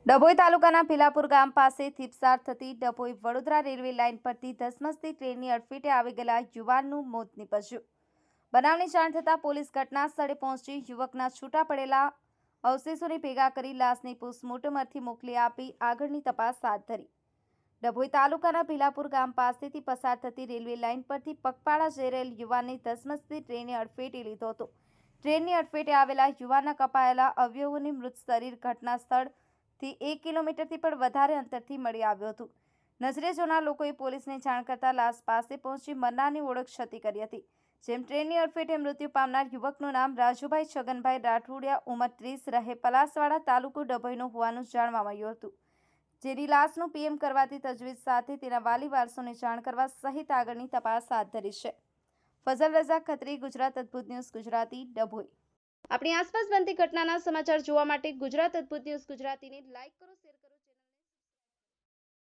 ડભોઈ તાલુકાના ભીલાપુર ગામ પાસે થીપસાર થતી ડભોઈ વડોદરા રેલવે લાઇન પરથી ધસમસતી ટ્રેનની અડફેટે આવી ગયેલા યુવાનનું મોત નીપજ્યું। બનાવની જાણ થતાં પોલીસ ઘટના સ્થળે પહોંચી યુવકના છૂટા પડેલા અવશેષોને ભેગા કરી લાશને પોસ્ટમોર્ટમ અર્થે મોકલી આપી આગળની તપાસ હાથ ધરી। ડભોઈ તાલુકાના ભીલાપુર ગામ પાસેથી પસાર થતી રેલવે લાઇન પરથી પગપાળા જઈ રહેલ યુવાનને ધસમસતી ટ્રેને અડફેટે લીધો હતો। ટ્રેનની અડફેટે આવેલા યુવાનના કપાયેલા અવયવોની મૃત શરીર ઘટના સ્થળ 1 કિલોમીટરથી પણ વધારે અંતરથી મળી આવ્યું હતું। નજરે જોનાર લોકોએ પોલીસને જાણ કરતા લાશ પાસે પહોંચી મરનારની ઓળખ છતી કરી હતી। જેમ ટ્રેનની અડફેટે મૃત્યુ પામનાર યુવકનું નામ રાજુભાઈ છગનભાઈ રાઠોડિયા, ઉંમર 30, રહે પલાસવાડા, તાલુકો ડભોઈનો હોવાનું જાણવા મળ્યું હતું। જેની લાશનું પીએમ કરવાથી તજવીજ સાથે તેના વાલી વારસોને જાણ કરવા સહિત આગળની તપાસ હાથ ધરી છે। ફઝલ રઝા ખત્રી, ગુજરાત અદ્ભુત ન્યૂઝ ગુજરાતી, ડભોઈ। આપણી આસપાસ બનતી ઘટનાના સમાચાર જોવા માટે ગુજરાત અદ્ભુત ન્યૂઝ ગુજરાતીને લાઈક કરો, શેર કરો।